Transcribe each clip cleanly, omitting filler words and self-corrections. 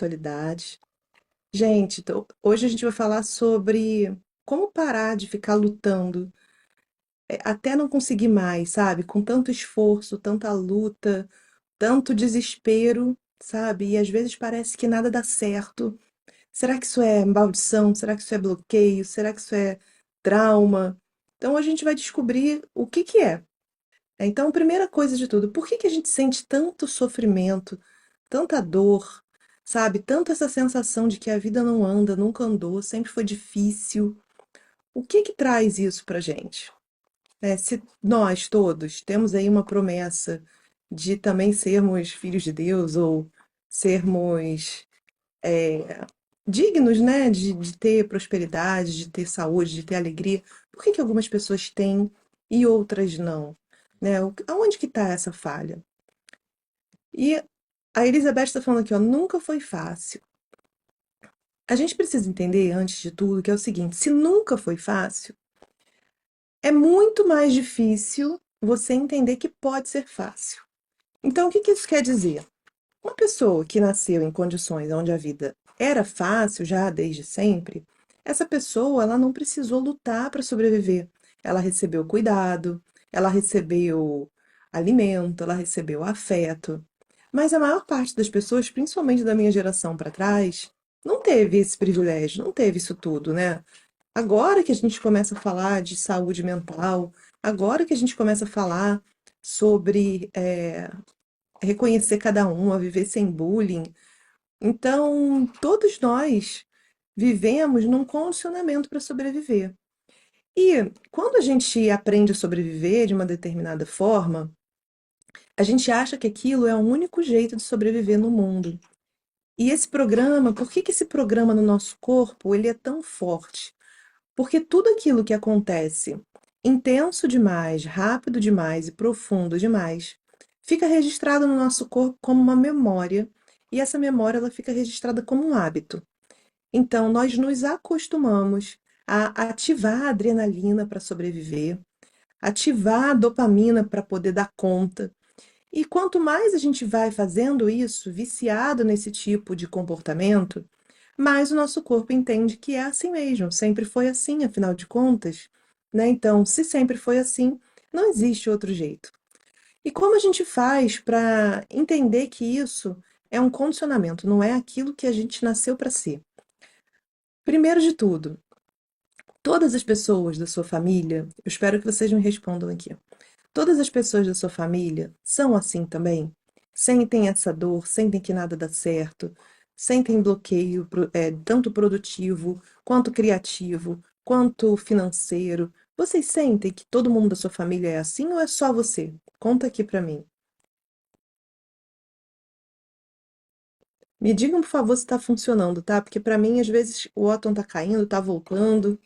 espiritualidade. Gente, hoje a gente vai falar sobre como parar de ficar lutando, até não conseguir mais, sabe? Com tanto esforço, tanta luta, tanto desespero, sabe? E às vezes parece que nada dá certo. Será que isso é maldição? Será que isso é bloqueio? Será que isso é trauma? Então a gente vai descobrir o que que é. Então, primeira coisa de tudo, por que que a gente sente tanto sofrimento, tanta dor, sabe? Tanto essa sensação de que a vida não anda, nunca andou, sempre foi difícil. O que que traz isso pra gente? Se nós todos temos aí uma promessa de também sermos filhos de Deus ou sermos é, dignos, né, de ter prosperidade, de ter saúde, de ter alegria, por que que algumas pessoas têm e outras não? Né? Aonde que está essa falha? E a Elizabeth está falando aqui, ó, nunca foi fácil. A gente precisa entender, antes de tudo, que é o seguinte: se nunca foi fácil, é muito mais difícil você entender que pode ser fácil. Então, o que que isso quer dizer? Uma pessoa que nasceu em condições onde a vida era fácil já desde sempre, essa pessoa ela não precisou lutar para sobreviver. Ela recebeu cuidado, ela recebeu alimento, ela recebeu afeto. Mas a maior parte das pessoas, principalmente da minha geração para trás, não teve esse privilégio, não teve isso tudo, né? Agora que a gente começa a falar de saúde mental, agora que a gente começa a falar sobre reconhecer cada um, a viver sem bullying. Então, todos nós vivemos num condicionamento para sobreviver. E quando a gente aprende a sobreviver de uma determinada forma, a gente acha que aquilo é o único jeito de sobreviver no mundo. E esse programa, por que que esse programa no nosso corpo, ele é tão forte? Porque tudo aquilo que acontece intenso demais, rápido demais e profundo demais, fica registrado no nosso corpo como uma memória, e essa memória ela fica registrada como um hábito. Então, nós nos acostumamos a ativar a adrenalina para sobreviver, ativar a dopamina para poder dar conta. E quanto mais a gente vai fazendo isso, viciado nesse tipo de comportamento, mais o nosso corpo entende que é assim mesmo, sempre foi assim, afinal de contas, né? Então, se sempre foi assim, não existe outro jeito. E como a gente faz para entender que isso é um condicionamento, não é aquilo que a gente nasceu para ser? Primeiro de tudo, todas as pessoas da sua família, eu espero que vocês me respondam aqui. Todas as pessoas da sua família são assim também? Sentem essa dor, sentem que nada dá certo, sentem bloqueio, tanto produtivo, quanto criativo, quanto financeiro. Vocês sentem que todo mundo da sua família é assim ou é só você? Conta aqui pra mim. Me digam, por favor, se tá funcionando, tá? Porque pra mim, às vezes, o Otton tá caindo, tá voltando.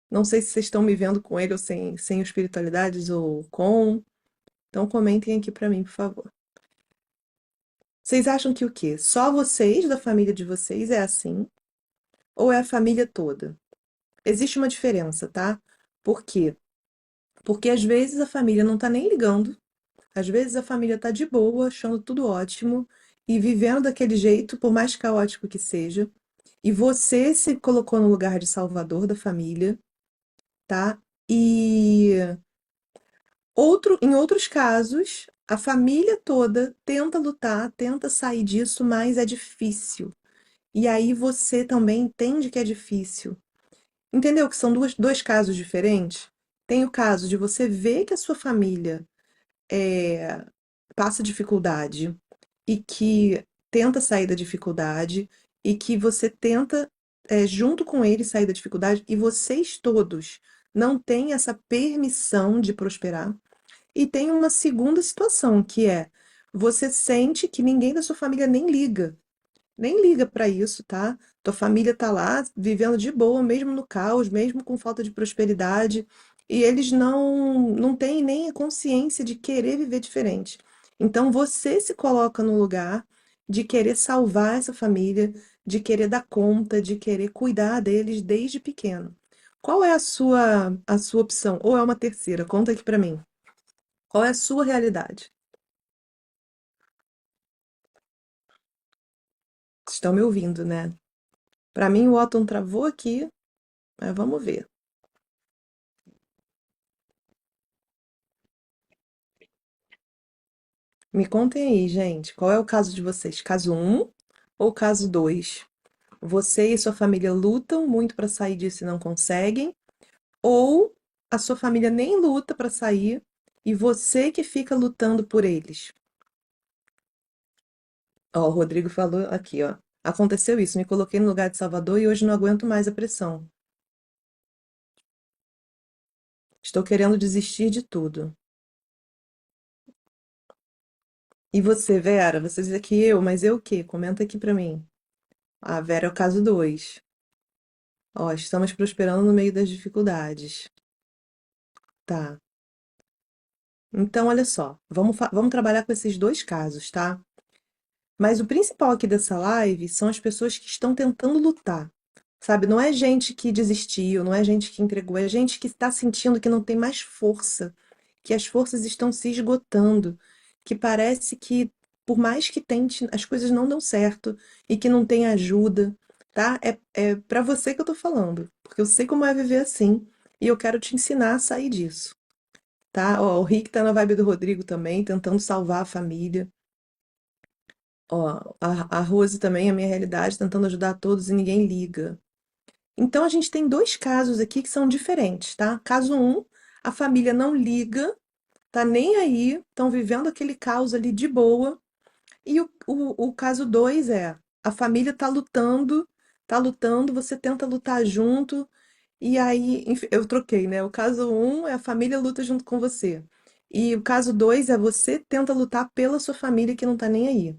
Não sei se vocês estão me vendo com ele ou sem espiritualidades ou com. Então comentem aqui pra mim, por favor. Vocês acham que o quê? Só vocês da família de vocês é assim? Ou é a família toda? Existe uma diferença, tá? Por quê? Porque às vezes a família não tá nem ligando, às vezes a família tá de boa, achando tudo ótimo e vivendo daquele jeito, por mais caótico que seja, e você se colocou no lugar de salvador da família, tá? E em outros casos, a família toda tenta lutar, tenta sair disso, mas é difícil. E aí você também entende que é difícil. Entendeu que são dois casos diferentes? Tem o caso de você ver que a sua família é, passa dificuldade e que tenta sair da dificuldade e que você tenta, junto com ele, sair da dificuldade e vocês todos não têm essa permissão de prosperar. E tem uma segunda situação, que é você sente que ninguém da sua família nem liga para isso, tá? Tua família tá lá vivendo de boa, mesmo no caos, mesmo com falta de prosperidade, e eles não têm nem a consciência de querer viver diferente. Então você se coloca no lugar de querer salvar essa família, de querer dar conta, de querer cuidar deles desde pequeno. Qual é a sua opção? Ou é uma terceira? Conta aqui para mim. Qual é a sua realidade? Vocês estão me ouvindo, né? Para mim, o Otton travou aqui, mas vamos ver. Me contem aí, gente, qual é o caso de vocês? Caso um ou caso 2? Você e sua família lutam muito para sair disso e não conseguem? Ou a sua família nem luta para sair e você que fica lutando por eles? Ó, o Rodrigo falou aqui, ó. Aconteceu isso, me coloquei no lugar de Salvador e hoje não aguento mais a pressão. Estou querendo desistir de tudo. E você, Vera? Você diz aqui eu, mas eu o quê? Comenta aqui pra mim. A Vera é o caso 2. Ó, estamos prosperando no meio das dificuldades. Tá. Então, olha só. Vamos trabalhar com esses dois casos, tá? Mas o principal aqui dessa live são as pessoas que estão tentando lutar. Sabe? Não é gente que desistiu, não é gente que entregou, é gente que está sentindo que não tem mais força, que as forças estão se esgotando, que parece que, por mais que tente, as coisas não dão certo e que não tem ajuda, tá? É para você que eu tô falando, porque eu sei como é viver assim e eu quero te ensinar a sair disso, tá? Ó, o Rick tá na vibe do Rodrigo também, tentando salvar a família. Ó, a Rose também, a minha realidade, tentando ajudar todos e ninguém liga. Então a gente tem dois casos aqui que são diferentes, tá? Caso um, a família não liga, tá nem aí, estão vivendo aquele caos ali de boa. E o caso dois é a família tá lutando, você tenta lutar junto, e aí, enfim, eu troquei, né? O caso um é a família luta junto com você. E o caso dois é você tenta lutar pela sua família que não tá nem aí.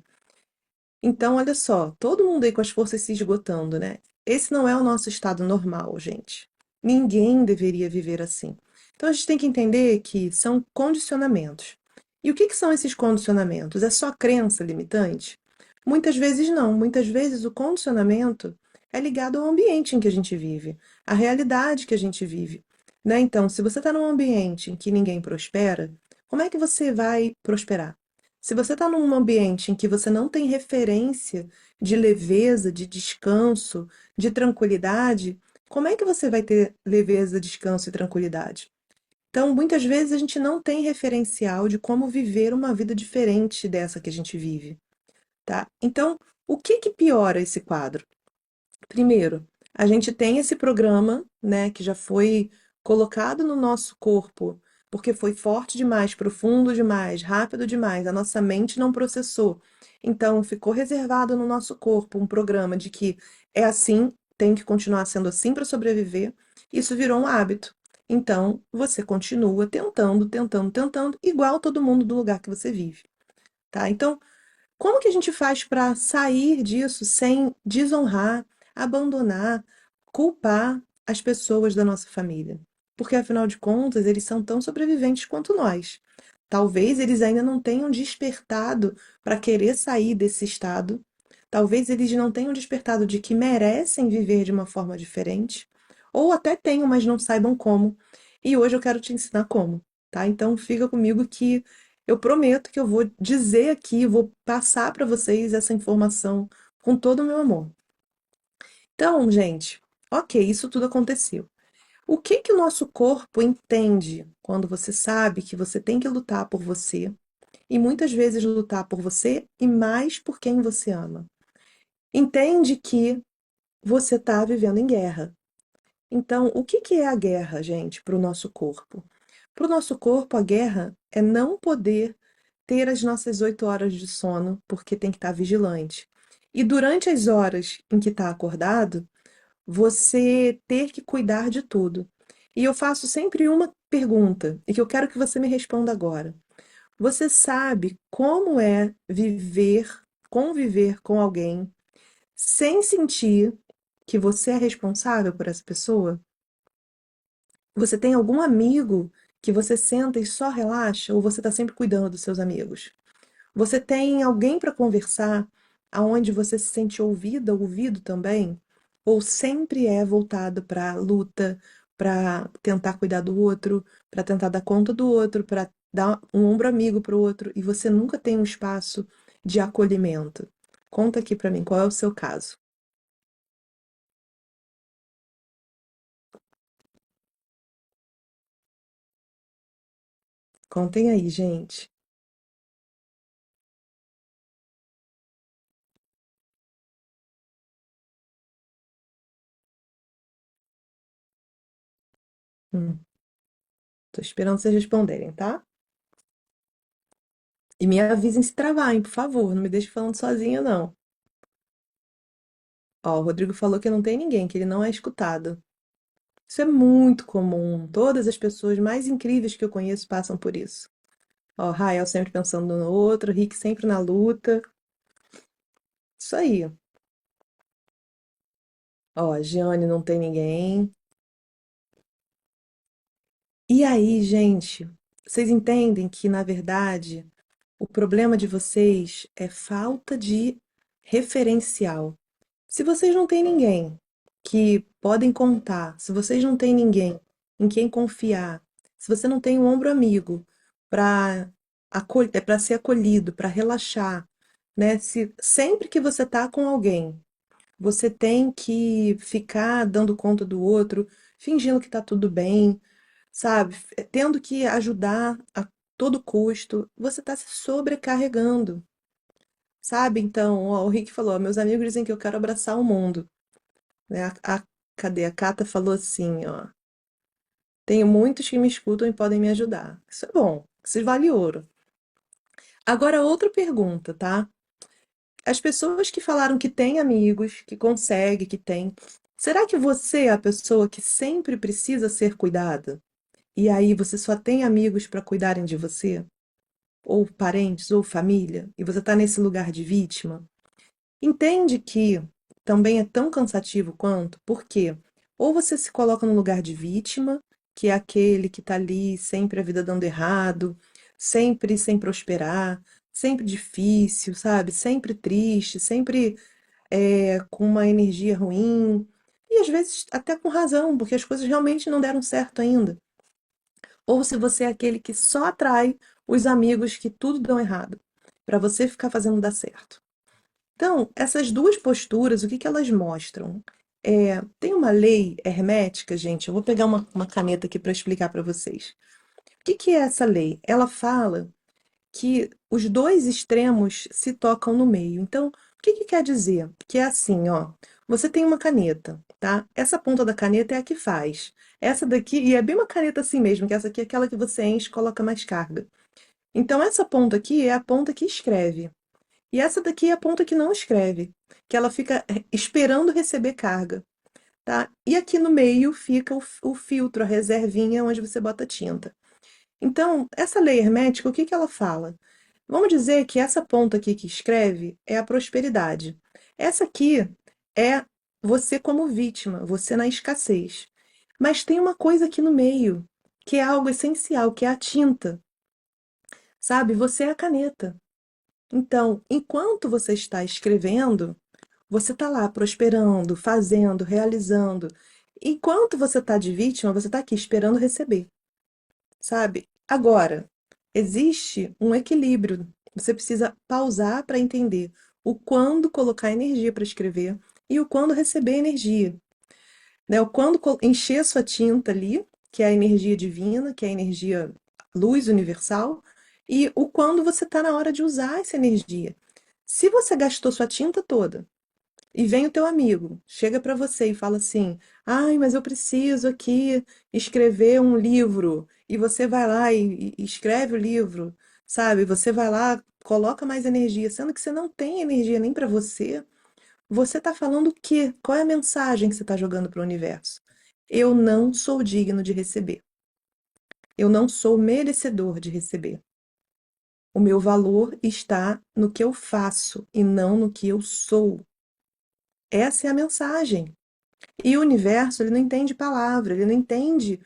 Então, olha só, todo mundo aí com as forças se esgotando, né? Esse não é o nosso estado normal, gente. Ninguém deveria viver assim. Então, a gente tem que entender que são condicionamentos. E o que que são esses condicionamentos? É só crença limitante? Muitas vezes não. Muitas vezes o condicionamento é ligado ao ambiente em que a gente vive, à realidade que a gente vive, né? Então, se você está num ambiente em que ninguém prospera, como é que você vai prosperar? Se você está num ambiente em que você não tem referência de leveza, de descanso, de tranquilidade, como é que você vai ter leveza, descanso e tranquilidade? Então, muitas vezes a gente não tem referencial de como viver uma vida diferente dessa que a gente vive, tá? Então, o que que piora esse quadro? Primeiro, a gente tem esse programa, né, que já foi colocado no nosso corpo, porque foi forte demais, profundo demais, rápido demais, a nossa mente não processou. Então, ficou reservado no nosso corpo um programa de que é assim, tem que continuar sendo assim para sobreviver. Isso virou um hábito. Então, você continua tentando, tentando, tentando, igual todo mundo do lugar que você vive, tá? Então, como que a gente faz para sair disso sem desonrar, abandonar, culpar as pessoas da nossa família? Porque, afinal de contas, eles são tão sobreviventes quanto nós. Talvez eles ainda não tenham despertado para querer sair desse estado. Talvez eles não tenham despertado de que merecem viver de uma forma diferente. Ou até tenham, mas não saibam como. E hoje eu quero te ensinar como, tá? Então fica comigo que eu prometo que eu vou dizer aqui, vou passar para vocês essa informação com todo o meu amor. Então, gente, ok, isso tudo aconteceu. O que que o nosso corpo entende quando você sabe que você tem que lutar por você e muitas vezes lutar por você e mais por quem você ama? Entende que você está vivendo em guerra. Então, o que que é a guerra, gente, para o nosso corpo? Para o nosso corpo, a guerra é não poder ter as nossas 8 horas de sono, porque tem que estar vigilante. E durante as horas em que está acordado, você ter que cuidar de tudo. E eu faço sempre uma pergunta, e que eu quero que você me responda agora. Você sabe como é conviver com alguém sem sentir que você é responsável por essa pessoa? Você tem algum amigo que você senta e só relaxa, ou você está sempre cuidando dos seus amigos? Você tem alguém para conversar aonde você se sente ouvida, ouvido também? Ou sempre é voltado para luta, para tentar cuidar do outro, para tentar dar conta do outro, para dar um ombro amigo para o outro, e você nunca tem um espaço de acolhimento? Conta aqui pra mim, qual é o seu caso? Contem aí, gente. Hum, tô esperando vocês responderem, tá? E me avisem se travarem, por favor. Não me deixe falando sozinha, não. Ó, o Rodrigo falou que não tem ninguém, que ele não é escutado. Isso é muito comum. Todas as pessoas mais incríveis que eu conheço passam por isso. Ó, Rael sempre pensando no outro, Rick sempre na luta. Isso aí. Ó, Giane não tem ninguém. E aí, gente, vocês entendem que, na verdade, o problema de vocês é falta de referencial. Se vocês não têm ninguém que podem contar, se vocês não têm ninguém em quem confiar, se você não tem um ombro amigo para para ser acolhido, para relaxar, né? Se sempre que você tá com alguém, você tem que ficar dando conta do outro, fingindo que tá tudo bem, sabe? Tendo que ajudar a todo custo, você está se sobrecarregando, sabe? Então, ó, o Rick falou, meus amigos dizem que eu quero abraçar o mundo, né? Cadê? A Cata falou assim, ó, tenho muitos que me escutam e podem me ajudar. Isso é bom, isso vale ouro. Agora, outra pergunta, tá? As pessoas que falaram que têm amigos, que consegue, que tem, será que você é a pessoa que sempre precisa ser cuidada? E aí você só tem amigos para cuidarem de você? Ou parentes, ou família, e você está nesse lugar de vítima, entende que também é tão cansativo quanto, porque ou você se coloca no lugar de vítima, que é aquele que está ali sempre a vida dando errado, sempre sem prosperar, sempre difícil, sabe? Sempre triste, sempre com uma energia ruim, e às vezes até com razão, porque as coisas realmente não deram certo ainda. Ou se você é aquele que só atrai os amigos que tudo dão errado, para você ficar fazendo dar certo. Então, essas duas posturas, o que que elas mostram? Tem uma lei hermética, gente. Eu vou pegar uma caneta aqui para explicar para vocês. O que que é essa lei? Ela fala que os dois extremos se tocam no meio. Então, o que que quer dizer? Que é assim, ó. Você tem uma caneta, tá? Essa ponta da caneta é a que faz. Essa daqui, e é bem uma caneta assim mesmo, que essa aqui é aquela que você enche e coloca mais carga. Então, essa ponta aqui é a ponta que escreve. E essa daqui é a ponta que não escreve, que ela fica esperando receber carga, tá? E aqui no meio fica o filtro, a reservinha onde você bota tinta. Então, essa lei hermética, o que que ela fala? Vamos dizer que essa ponta aqui que escreve é a prosperidade. Essa aqui é você como vítima, você na escassez. Mas tem uma coisa aqui no meio, que é algo essencial, que é a tinta. Sabe? Você é a caneta. Então, enquanto você está escrevendo, você está lá prosperando, fazendo, realizando. Enquanto você está de vítima, você está aqui esperando receber, sabe? Agora, existe um equilíbrio. Você precisa pausar para entender o quando colocar energia para escrever e o quando receber energia, né? O quando encher sua tinta ali, que é a energia divina, que é a energia luz universal, e o quando você está na hora de usar essa energia. Se você gastou sua tinta toda e vem o teu amigo, chega para você e fala assim: "Ai, mas eu preciso aqui escrever um livro". E você vai lá e escreve o livro, sabe? Você vai lá, coloca mais energia, sendo que você não tem energia nem para você. Você está falando o quê? Qual é a mensagem que você está jogando para o universo? Eu não sou digno de receber. Eu não sou merecedor de receber. O meu valor está no que eu faço e não no que eu sou. Essa é a mensagem. E o universo, ele não entende palavra, ele não entende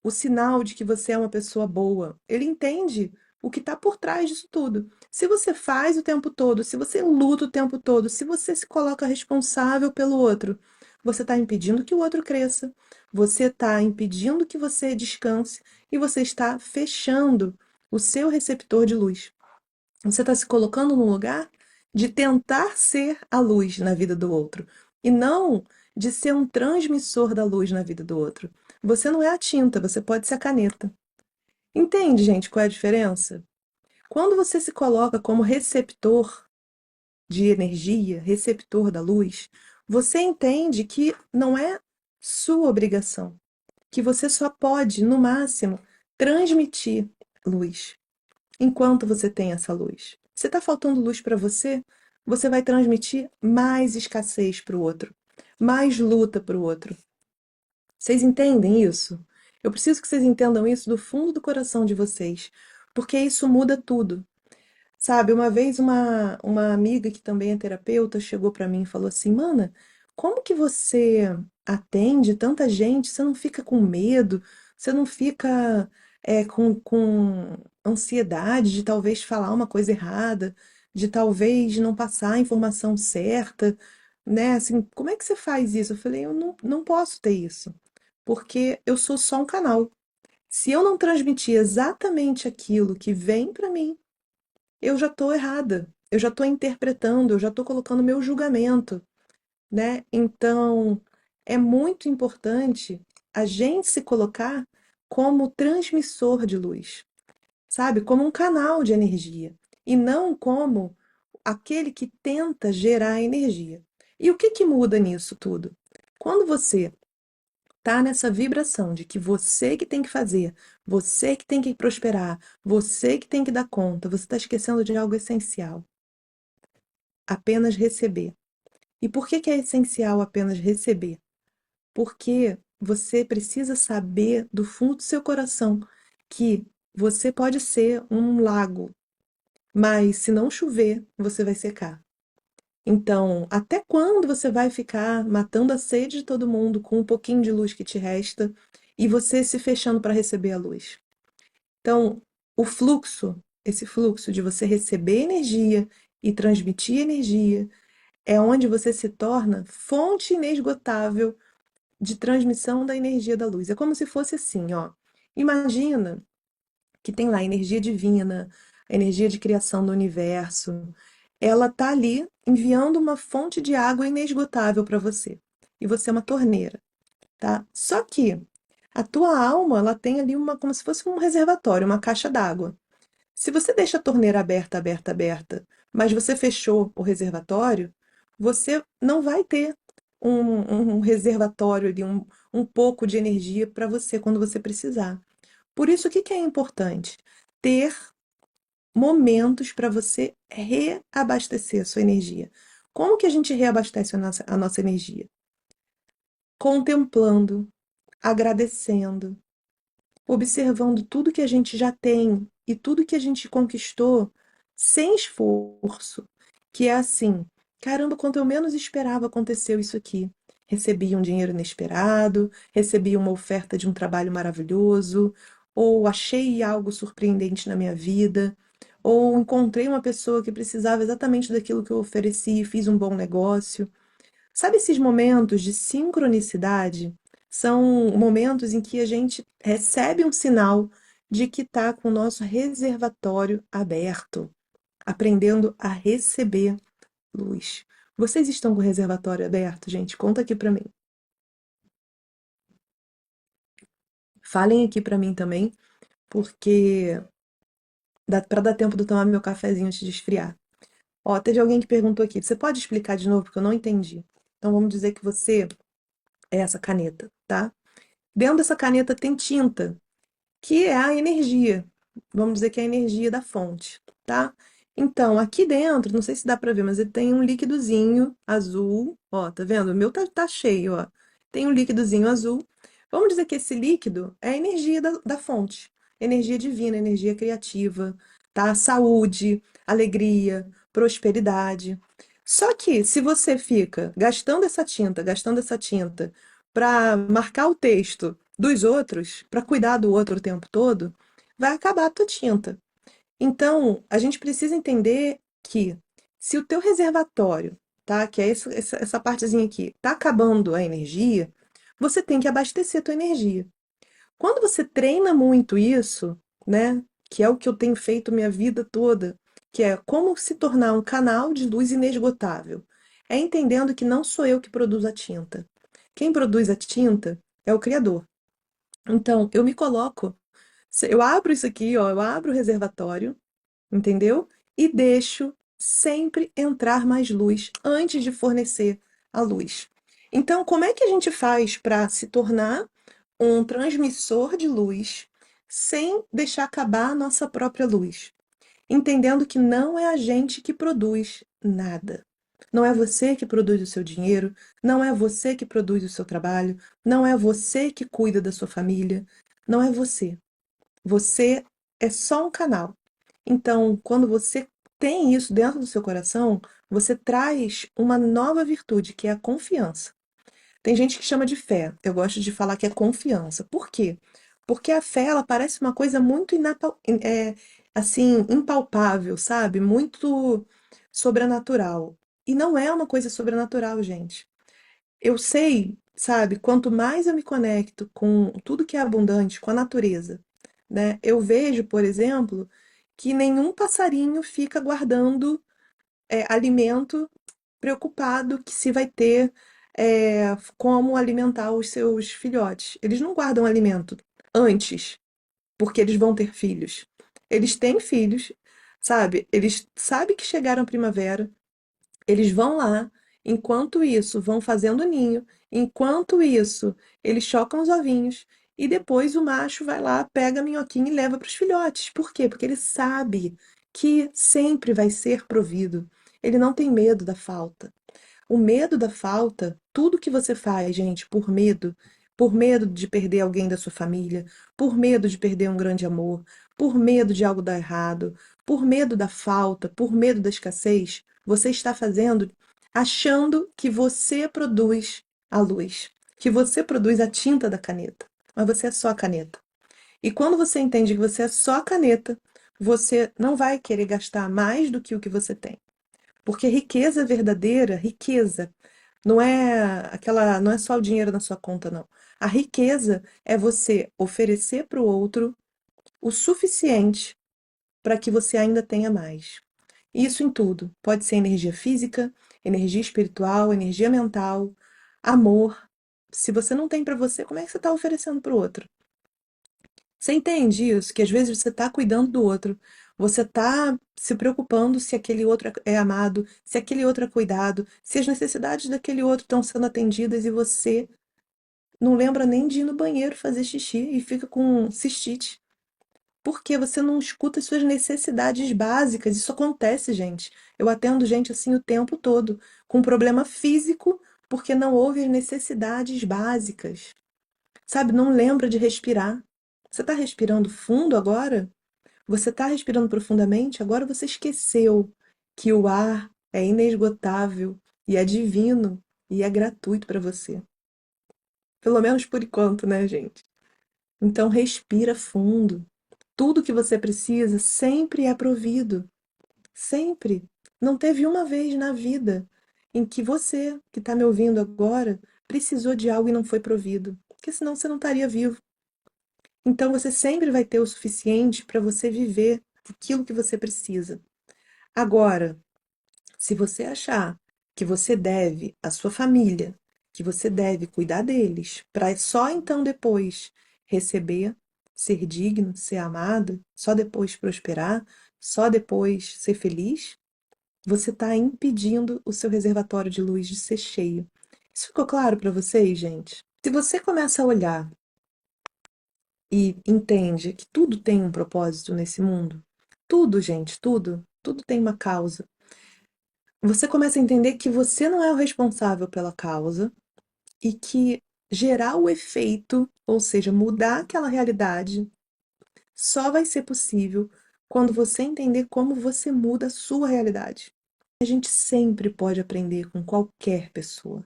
o sinal de que você é uma pessoa boa. Ele entende o que está por trás disso tudo. Se você faz o tempo todo, se você luta o tempo todo, se você se coloca responsável pelo outro, você está impedindo que o outro cresça, você está impedindo que você descanse e você está fechando o seu receptor de luz. Você está se colocando num lugar de tentar ser a luz na vida do outro e não de ser um transmissor da luz na vida do outro. Você não é a tinta, você pode ser a caneta. Entende, gente, qual é a diferença? Quando você se coloca como receptor de energia, receptor da luz, você entende que não é sua obrigação, que você só pode, no máximo, transmitir luz enquanto você tem essa luz. Se está faltando luz para você, você vai transmitir mais escassez para o outro, mais luta para o outro. Vocês entendem isso? Eu preciso que vocês entendam isso do fundo do coração de vocês, porque isso muda tudo. Sabe, uma vez uma amiga que também é terapeuta chegou para mim e falou assim: Mana, como que você atende tanta gente? Você não fica com medo? Você não fica com ansiedade de talvez falar uma coisa errada, de talvez não passar a informação certa, né? Assim, como é que você faz isso? Eu falei: Eu não posso ter isso, porque eu sou só um canal. Se eu não transmitir exatamente aquilo que vem para mim, eu já estou errada, eu já estou interpretando, eu já estou colocando meu julgamento, né? Então, é muito importante a gente se colocar como transmissor de luz, sabe? Como um canal de energia, e não como aquele que tenta gerar energia. E o que que muda nisso tudo? Quando você tá nessa vibração de que você que tem que fazer, você que tem que prosperar, você que tem que dar conta, você está esquecendo de algo essencial, apenas receber. E por que que é essencial apenas receber? Porque você precisa saber do fundo do seu coração que você pode ser um lago, mas se não chover, você vai secar. Então, até quando você vai ficar matando a sede de todo mundo com um pouquinho de luz que te resta e você se fechando para receber a luz? Então, o fluxo, esse fluxo de você receber energia e transmitir energia, é onde você se torna fonte inesgotável de transmissão da energia da luz. É como se fosse assim, ó. Imagina que tem lá a energia divina, a energia de criação do universo. Ela tá ali enviando uma fonte de água inesgotável para você. E você é uma torneira, tá? Só que a tua alma, ela tem ali uma, como se fosse um reservatório, uma caixa d'água. Se você deixa a torneira aberta, aberta, aberta, mas você fechou o reservatório, você não vai ter um reservatório ali, um pouco de energia para você quando você precisar. Por isso, o que que é importante? Ter momentos para você reabastecer a sua energia. Como que a gente reabastece a nossa energia? Contemplando, agradecendo, observando tudo que a gente já tem e tudo que a gente conquistou sem esforço, que é assim, caramba, quanto eu menos esperava aconteceu isso aqui. Recebi um dinheiro inesperado, recebi uma oferta de um trabalho maravilhoso, ou achei algo surpreendente na minha vida, ou encontrei uma pessoa que precisava exatamente daquilo que eu ofereci e fiz um bom negócio. Sabe esses momentos de sincronicidade? São momentos em que a gente recebe um sinal de que está com o nosso reservatório aberto, aprendendo a receber luz. Vocês estão com o reservatório aberto, gente? Conta aqui para mim. Falem aqui para mim também, porque dá para dar tempo de eu tomar meu cafezinho antes de esfriar. Ó, teve alguém que perguntou aqui. Você pode explicar de novo, porque eu não entendi. Então vamos dizer que você é essa caneta, tá? Dentro dessa caneta tem tinta, que é a energia. Vamos dizer que é a energia da fonte, tá? Então, aqui dentro, não sei se dá para ver, mas ele tem um líquidozinho azul, ó, tá vendo? O meu tá cheio, ó. Tem um líquidozinho azul. Vamos dizer que esse líquido é a energia da fonte, energia divina, energia criativa, tá? Saúde, alegria, prosperidade. Só que se você fica gastando essa tinta para marcar o texto dos outros, para cuidar do outro o tempo todo, vai acabar a tua tinta. Então, a gente precisa entender que se o teu reservatório, tá, que é essa partezinha aqui, tá acabando a energia, você tem que abastecer a tua energia. Quando você treina muito isso, né, que é o que eu tenho feito minha vida toda, que é como se tornar um canal de luz inesgotável. É entendendo que não sou eu que produzo a tinta. Quem produz a tinta é o Criador. Então, eu me coloco, eu abro isso aqui, ó, eu abro o reservatório, entendeu? E deixo sempre entrar mais luz antes de fornecer a luz. Então, como é que a gente faz para se tornar um transmissor de luz sem deixar acabar a nossa própria luz? Entendendo que não é a gente que produz nada. Não é você que produz o seu dinheiro, não é você que produz o seu trabalho, não é você que cuida da sua família, não é você. Você é só um canal. Então, quando você tem isso dentro do seu coração, você traz uma nova virtude, que é a confiança. Tem gente que chama de fé. Eu gosto de falar que é confiança. Por quê? Porque a fé, ela parece uma coisa muito assim, impalpável, sabe? Muito sobrenatural. E não é uma coisa sobrenatural, gente. Eu sei, sabe, quanto mais eu me conecto com tudo que é abundante, com a natureza, né? Eu vejo, por exemplo, que nenhum passarinho fica guardando alimento preocupado que se vai ter como alimentar os seus filhotes. Eles não guardam alimento antes, porque eles vão ter filhos. Eles têm filhos, sabe? Eles sabem que chegaram a primavera, eles vão lá, enquanto isso, vão fazendo ninho, enquanto isso, eles chocam os ovinhos. E depois o macho vai lá, pega a minhoquinha e leva para os filhotes. Por quê? Porque ele sabe que sempre vai ser provido. Ele não tem medo da falta. O medo da falta, tudo que você faz, gente, por medo de perder alguém da sua família, por medo de perder um grande amor, por medo de algo dar errado, por medo da falta, por medo da escassez, você está fazendo achando que você produz a luz, que você produz a tinta da caneta, mas você é só a caneta. E quando você entende que você é só a caneta, você não vai querer gastar mais do que o que você tem. Porque riqueza verdadeira, riqueza, não é só o dinheiro na sua conta, não. A riqueza é você oferecer para o outro o suficiente para que você ainda tenha mais. Isso em tudo. Pode ser energia física, energia espiritual, energia mental, amor. Se você não tem para você, como é que você está oferecendo para o outro? Você entende isso? Que às vezes você está cuidando do outro, você está se preocupando se aquele outro é amado, se aquele outro é cuidado, se as necessidades daquele outro estão sendo atendidas e você não lembra nem de ir no banheiro fazer xixi e fica com cistite. Porque você não escuta as suas necessidades básicas. Isso acontece, gente. Eu atendo gente assim o tempo todo, com problema físico, porque não ouve as necessidades básicas. Sabe, não lembra de respirar. Você está respirando fundo agora? Você está respirando profundamente? Agora você esqueceu que o ar é inesgotável e é divino e é gratuito para você. Pelo menos por enquanto, né, gente? Então respira fundo. Tudo que você precisa sempre é provido. Sempre. Não teve uma vez na vida em que você, que está me ouvindo agora, precisou de algo e não foi provido. Porque senão você não estaria vivo. Então você sempre vai ter o suficiente para você viver aquilo que você precisa. Agora, se você achar que você deve à sua família, que você deve cuidar deles, para só então depois receber, ser digno, ser amado, só depois prosperar, só depois ser feliz, você está impedindo o seu reservatório de luz de ser cheio. Isso ficou claro para vocês, gente? Se você começa a olhar e entende que tudo tem um propósito nesse mundo, tudo, gente, tudo tem uma causa. Você começa a entender que você não é o responsável pela causa e que gerar o efeito, ou seja, mudar aquela realidade, só vai ser possível quando você entender como você muda a sua realidade. A gente sempre pode aprender com qualquer pessoa.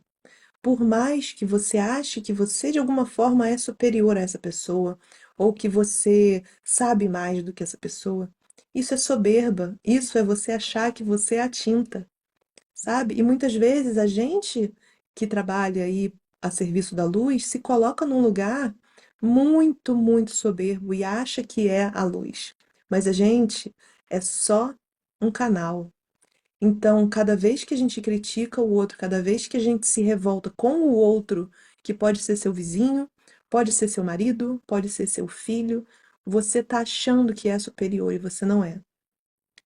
Por mais que você ache que você de alguma forma é superior a essa pessoa, ou que você sabe mais do que essa pessoa, isso é soberba, isso é você achar que você é a tinta, sabe? E muitas vezes a gente que trabalha aí a serviço da luz se coloca num lugar muito, muito soberbo e acha que é a luz. Mas a gente é só um canal. Então, cada vez que a gente critica o outro, cada vez que a gente se revolta com o outro, que pode ser seu vizinho, pode ser seu marido, pode ser seu filho, você está achando que é superior e você não é.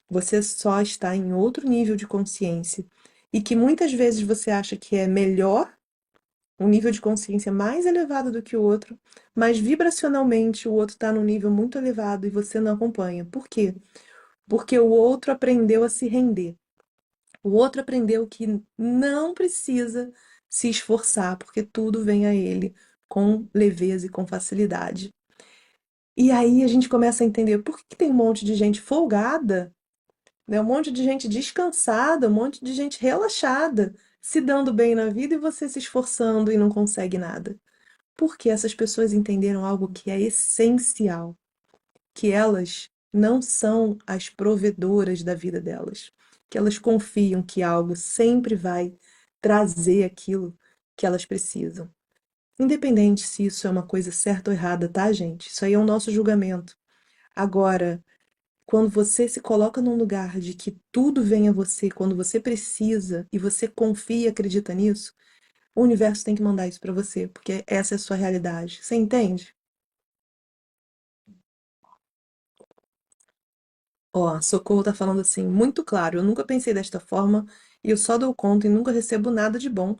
Você só está em outro nível de consciência. E que muitas vezes você acha que é melhor, um nível de consciência mais elevado do que o outro, mas vibracionalmente o outro está num nível muito elevado e você não acompanha. Por quê? Porque o outro aprendeu a se render. O outro aprendeu que não precisa se esforçar, porque tudo vem a ele com leveza e com facilidade. E aí a gente começa a entender por que tem um monte de gente folgada, né? Um monte de gente descansada, um monte de gente relaxada, se dando bem na vida e você se esforçando e não consegue nada. Porque essas pessoas entenderam algo que é essencial, que elas não são as provedoras da vida delas, que elas confiam que algo sempre vai trazer aquilo que elas precisam. Independente se isso é uma coisa certa ou errada, tá, gente? Isso aí é o nosso julgamento. Agora, quando você se coloca num lugar de que tudo vem a você quando você precisa e você confia e acredita nisso, o universo tem que mandar isso pra você, porque essa é a sua realidade. Você entende? Ó, Socorro tá falando assim, muito claro, eu nunca pensei desta forma e eu só dou conta e nunca recebo nada de bom.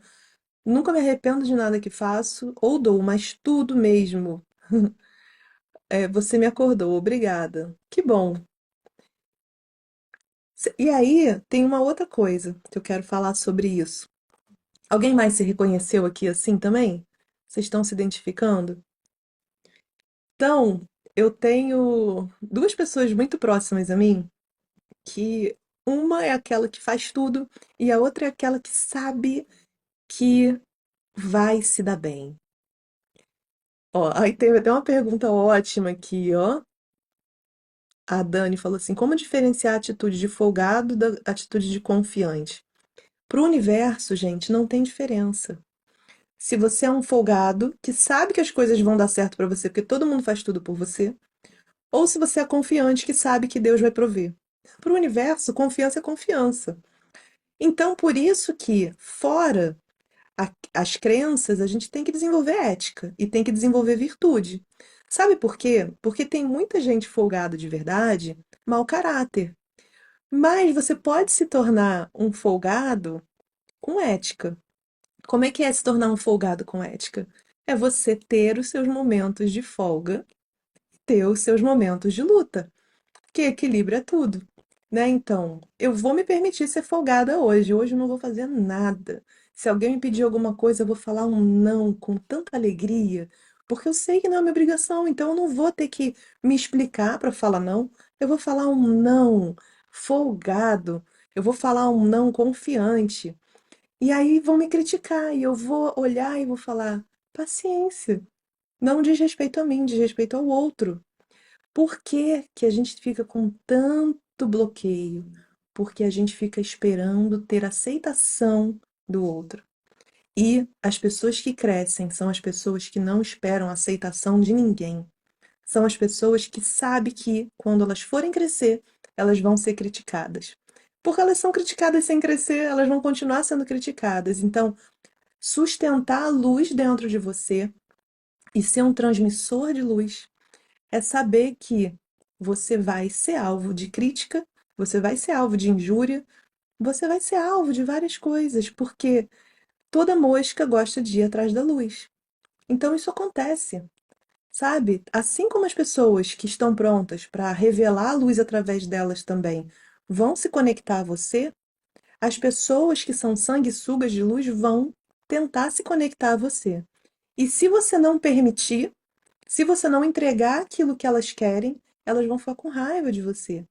Nunca me arrependo de nada que faço ou dou, mas tudo mesmo. É, você me acordou, obrigada. Que bom. E aí, tem uma outra coisa que eu quero falar sobre isso. Alguém mais se reconheceu aqui assim também? Vocês estão se identificando? Então, eu tenho duas pessoas muito próximas a mim, que uma é aquela que faz tudo e a outra é aquela que sabe que vai se dar bem. Ó, aí teve até uma pergunta ótima aqui, ó. A Dani falou assim: como diferenciar a atitude de folgado da atitude de confiante? Para o universo, gente, não tem diferença. Se você é um folgado que sabe que as coisas vão dar certo para você, porque todo mundo faz tudo por você, ou se você é confiante que sabe que Deus vai prover. Para o universo, confiança é confiança. Então, por isso que, fora as crenças, a gente tem que desenvolver ética e tem que desenvolver virtude. Sabe por quê? Porque tem muita gente folgada de verdade, mau caráter. Mas você pode se tornar um folgado com ética. Como é que é se tornar um folgado com ética? É você ter os seus momentos de folga, ter os seus momentos de luta, que equilibra tudo, né? Então, eu vou me permitir ser folgada hoje. Hoje eu não vou fazer nada. Se alguém me pedir alguma coisa, eu vou falar um não com tanta alegria, porque eu sei que não é minha obrigação, então eu não vou ter que me explicar para falar não. Eu vou falar um não folgado. Eu vou falar um não confiante. E aí vão me criticar e eu vou olhar e vou falar: paciência. Não diz respeito a mim, diz respeito ao outro. Por que que a gente fica com tanto bloqueio? Porque a gente fica esperando ter aceitação do outro. E as pessoas que crescem são as pessoas que não esperam aceitação de ninguém. São as pessoas que sabem que, quando elas forem crescer, elas vão ser criticadas. Porque elas são criticadas sem crescer, elas vão continuar sendo criticadas. Então, sustentar a luz dentro de você e ser um transmissor de luz é saber que você vai ser alvo de crítica, você vai ser alvo de injúria, você vai ser alvo de várias coisas, porque toda mosca gosta de ir atrás da luz. Então isso acontece, sabe? Assim como as pessoas que estão prontas para revelar a luz através delas também vão se conectar a você, as pessoas que são sanguessugas de luz vão tentar se conectar a você. E se você não permitir, se você não entregar aquilo que elas querem, elas vão ficar com raiva de você.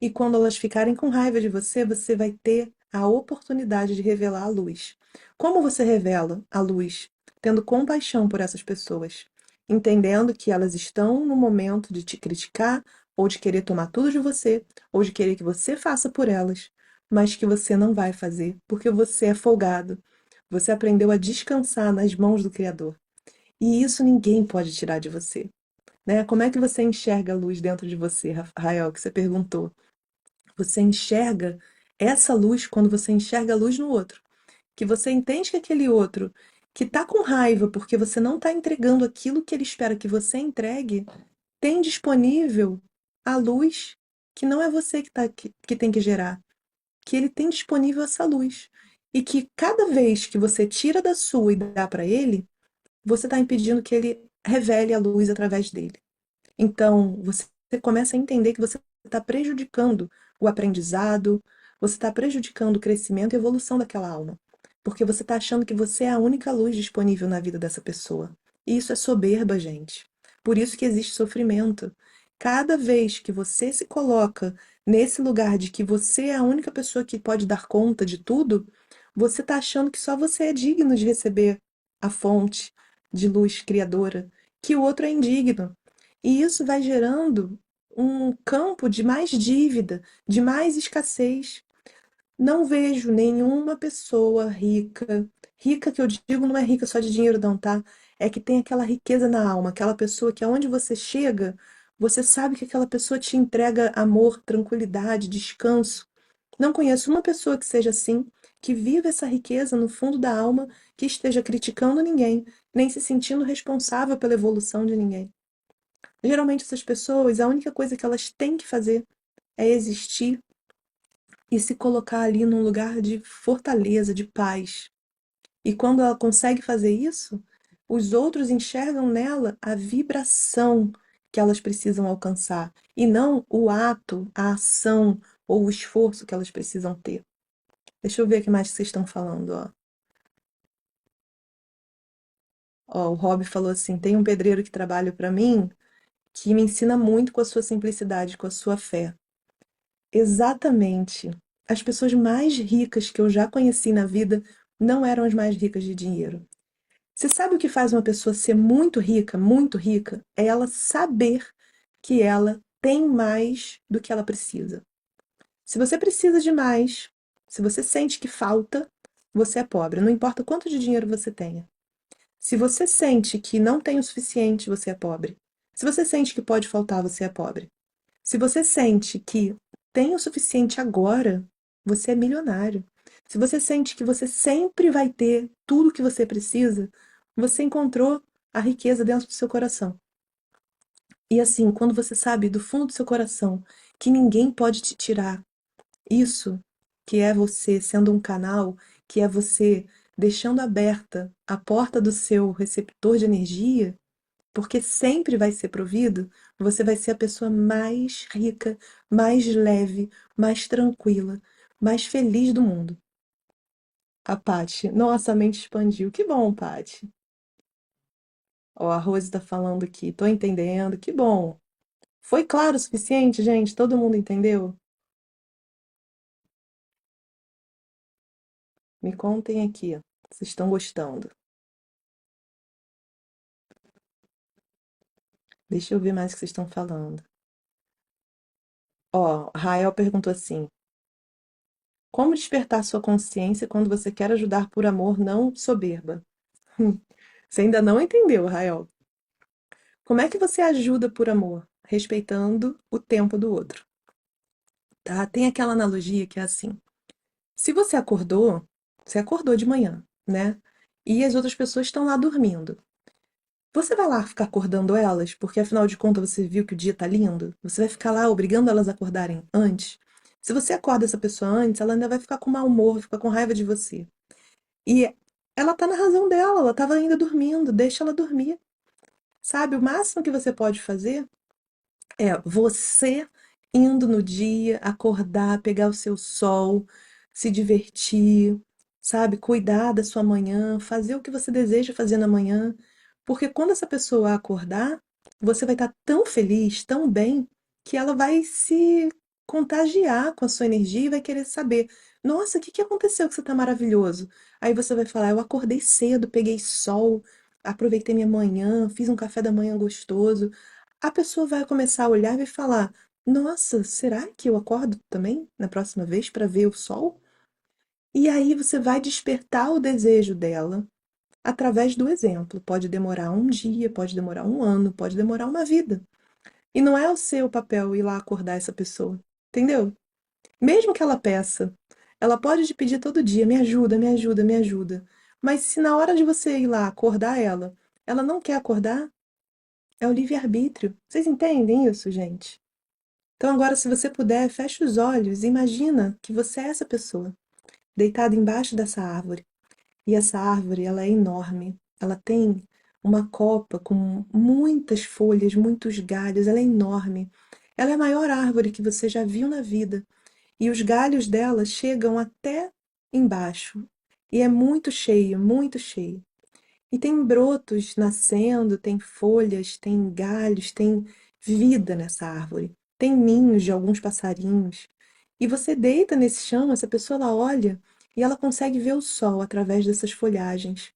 E quando elas ficarem com raiva de você, você vai ter a oportunidade de revelar a luz. Como você revela a luz? Tendo compaixão por essas pessoas, entendendo que elas estão no momento de te criticar, ou de querer tomar tudo de você, ou de querer que você faça por elas, mas que você não vai fazer, porque você é folgado. Você aprendeu a descansar nas mãos do Criador. E isso ninguém pode tirar de você, né? Como é que você enxerga a luz dentro de você, Rafael, que você perguntou? Você enxerga essa luz quando você enxerga a luz no outro. Que você entende que aquele outro que tá com raiva porque você não tá entregando aquilo que ele espera que você entregue, tem disponível a luz que não é você que tem que gerar, que ele tem disponível essa luz. E que cada vez que você tira da sua e dá para ele, você está impedindo que ele revele a luz através dele. Então, você começa a entender que você está prejudicando o aprendizado, você está prejudicando o crescimento e a evolução daquela alma. Porque você está achando que você é a única luz disponível na vida dessa pessoa. E isso é soberba, gente. Por isso que existe sofrimento. Cada vez que você se coloca nesse lugar de que você é a única pessoa que pode dar conta de tudo, você está achando que só você é digno de receber a fonte de luz criadora, que o outro é indigno. E isso vai gerando um campo de mais dívida, de mais escassez. Não vejo nenhuma pessoa rica, rica que eu digo não é rica só de dinheiro não, tá? É que tem aquela riqueza na alma, aquela pessoa que aonde você chega, você sabe que aquela pessoa te entrega amor, tranquilidade, descanso. Não conheço uma pessoa que seja assim, que viva essa riqueza no fundo da alma, que esteja criticando ninguém, nem se sentindo responsável pela evolução de ninguém. Geralmente essas pessoas, a única coisa que elas têm que fazer é existir e se colocar ali num lugar de fortaleza, de paz. E quando ela consegue fazer isso, os outros enxergam nela a vibração que elas precisam alcançar e não o ato, a ação ou o esforço que elas precisam ter. Deixa eu ver o que mais vocês estão falando, ó. Ó, o Rob falou assim: tem um pedreiro que trabalha para mim que me ensina muito com a sua simplicidade, com a sua fé. Exatamente. As pessoas mais ricas que eu já conheci na vida não eram as mais ricas de dinheiro. Você sabe o que faz uma pessoa ser muito rica? Muito rica? É ela saber que ela tem mais do que ela precisa. Se você precisa de mais, se você sente que falta, você é pobre. Não importa quanto de dinheiro você tenha. Se você sente que não tem o suficiente, você é pobre. Se você sente que pode faltar, você é pobre. Se você sente que tem o suficiente agora, você é milionário. Se você sente que você sempre vai ter tudo o que você precisa, você encontrou a riqueza dentro do seu coração. E assim, quando você sabe do fundo do seu coração que ninguém pode te tirar isso, que é você sendo um canal, que é você deixando aberta a porta do seu receptor de energia, porque sempre vai ser provido, você vai ser a pessoa mais rica, mais leve, mais tranquila, mais feliz do mundo. A Paty, nossa, a mente expandiu. Que bom, Paty. Ó, a Rose tá falando aqui, tô entendendo, que bom. Foi claro o suficiente, gente? Todo mundo entendeu? Me contem aqui, vocês estão gostando. Deixa eu ver mais o que vocês estão falando. Ó, Rael perguntou assim: como despertar sua consciência quando você quer ajudar por amor, não soberba? Você ainda não entendeu, Rael. Como é que você ajuda por amor? Respeitando o tempo do outro, tá? Tem aquela analogia que é assim: se você acordou de manhã, né? E as outras pessoas estão lá dormindo. Você vai lá ficar acordando elas, porque afinal de contas você viu que o dia tá lindo? Você vai ficar lá obrigando elas a acordarem antes? Se você acorda essa pessoa antes, ela ainda vai ficar com mau humor, vai ficar com raiva de você. E ela tá na razão dela, ela tava ainda dormindo, deixa ela dormir. Sabe, o máximo que você pode fazer é você indo no dia, acordar, pegar o seu sol, se divertir, sabe? Cuidar da sua manhã, fazer o que você deseja fazer na manhã. Porque quando essa pessoa acordar, você vai estar tão feliz, tão bem, que ela vai se contagiar com a sua energia e vai querer saber: nossa, o que que aconteceu que você está maravilhoso? Aí você vai falar: eu acordei cedo, peguei sol, aproveitei minha manhã, fiz um café da manhã gostoso. A pessoa vai começar a olhar e vai falar: nossa, será que eu acordo também na próxima vez para ver o sol? E aí você vai despertar o desejo dela através do exemplo. Pode demorar um dia, pode demorar um ano, pode demorar uma vida. E não é o seu papel ir lá acordar essa pessoa, entendeu? Mesmo que ela peça, ela pode te pedir todo dia, me ajuda, me ajuda, me ajuda. Mas se na hora de você ir lá acordar ela, ela não quer acordar, é o livre-arbítrio. Vocês entendem isso, gente? Então agora, se você puder, feche os olhos e imagina que você é essa pessoa, deitada embaixo dessa árvore. E essa árvore, ela é enorme. Ela tem uma copa com muitas folhas, muitos galhos, ela é enorme. Ela é a maior árvore que você já viu na vida. E os galhos dela chegam até embaixo. E é muito cheio, muito cheio. E tem brotos nascendo, tem folhas, tem galhos, tem vida nessa árvore. Tem ninhos de alguns passarinhos. E você deita nesse chão, essa pessoa ela olha e ela consegue ver o sol através dessas folhagens.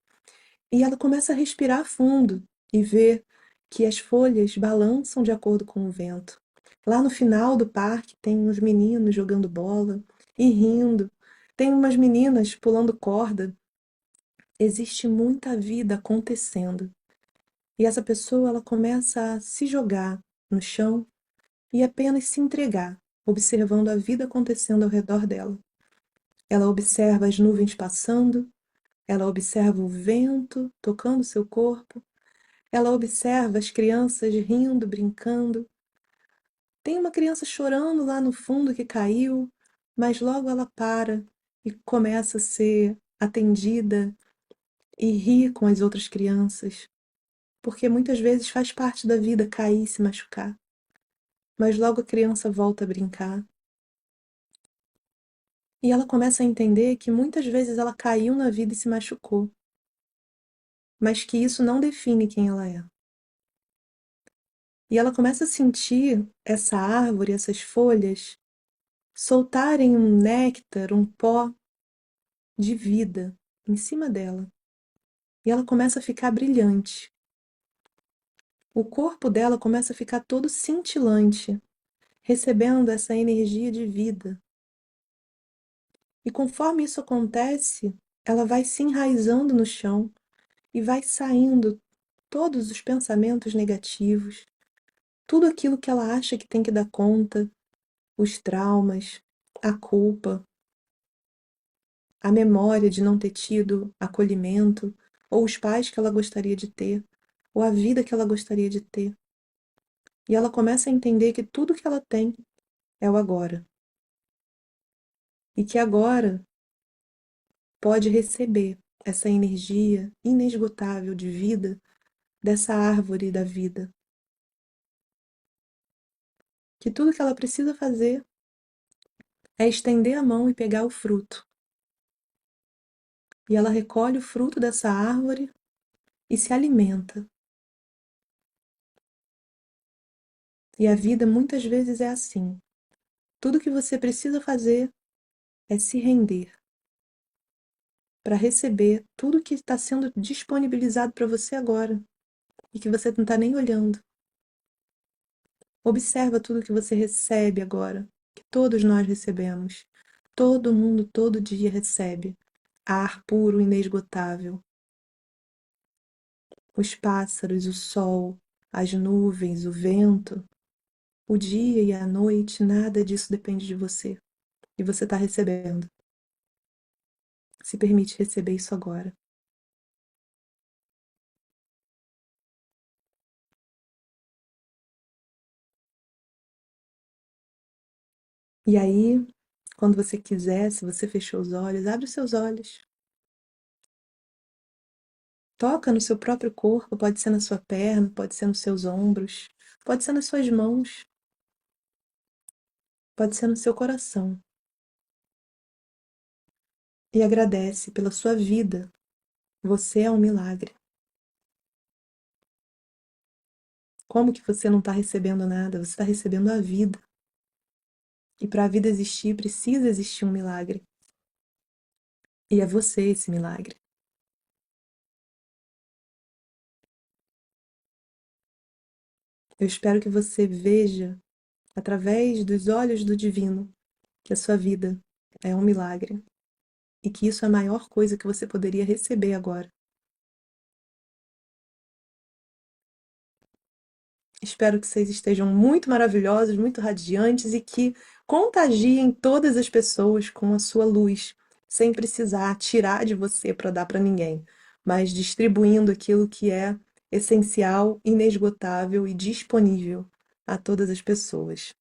E ela começa a respirar fundo e ver que as folhas balançam de acordo com o vento. Lá no final do parque tem uns meninos jogando bola e rindo. Tem umas meninas pulando corda. Existe muita vida acontecendo. E essa pessoa ela começa a se jogar no chão e apenas se entregar, observando a vida acontecendo ao redor dela. Ela observa as nuvens passando, ela observa o vento tocando seu corpo, ela observa as crianças rindo, brincando. Tem uma criança chorando lá no fundo que caiu, mas logo ela para e começa a ser atendida e rir com as outras crianças, porque muitas vezes faz parte da vida cair e se machucar. Mas logo a criança volta a brincar. E ela começa a entender que muitas vezes ela caiu na vida e se machucou, mas que isso não define quem ela é. E ela começa a sentir essa árvore, essas folhas, soltarem um néctar, um pó de vida em cima dela. E ela começa a ficar brilhante. O corpo dela começa a ficar todo cintilante, recebendo essa energia de vida. E conforme isso acontece, ela vai se enraizando no chão e vai saindo todos os pensamentos negativos, tudo aquilo que ela acha que tem que dar conta, os traumas, a culpa, a memória de não ter tido acolhimento, ou os pais que ela gostaria de ter, ou a vida que ela gostaria de ter. E ela começa a entender que tudo que ela tem é o agora. E que agora pode receber essa energia inesgotável de vida dessa árvore da vida. Que tudo que ela precisa fazer é estender a mão e pegar o fruto. E ela recolhe o fruto dessa árvore e se alimenta. E a vida muitas vezes é assim. Tudo que você precisa fazer é se render para receber tudo que está sendo disponibilizado para você agora e que você não está nem olhando. Observa tudo que você recebe agora, que todos nós recebemos. Todo mundo, todo dia recebe ar puro, inesgotável. Os pássaros, o sol, as nuvens, o vento, o dia e a noite, nada disso depende de você. E você está recebendo. Se permite receber isso agora. E aí, quando você quiser, se você fechou os olhos, abre os seus olhos. Toca no seu próprio corpo, pode ser na sua perna, pode ser nos seus ombros, pode ser nas suas mãos, pode ser no seu coração. E agradece pela sua vida. Você é um milagre. Como que você não está recebendo nada? Você está recebendo a vida. E para a vida existir, precisa existir um milagre. E é você esse milagre. Eu espero que você veja, através dos olhos do divino, que a sua vida é um milagre. E que isso é a maior coisa que você poderia receber agora. Espero que vocês estejam muito maravilhosos, muito radiantes e que contagiem todas as pessoas com a sua luz, sem precisar tirar de você para dar para ninguém, mas distribuindo aquilo que é essencial, inesgotável e disponível a todas as pessoas.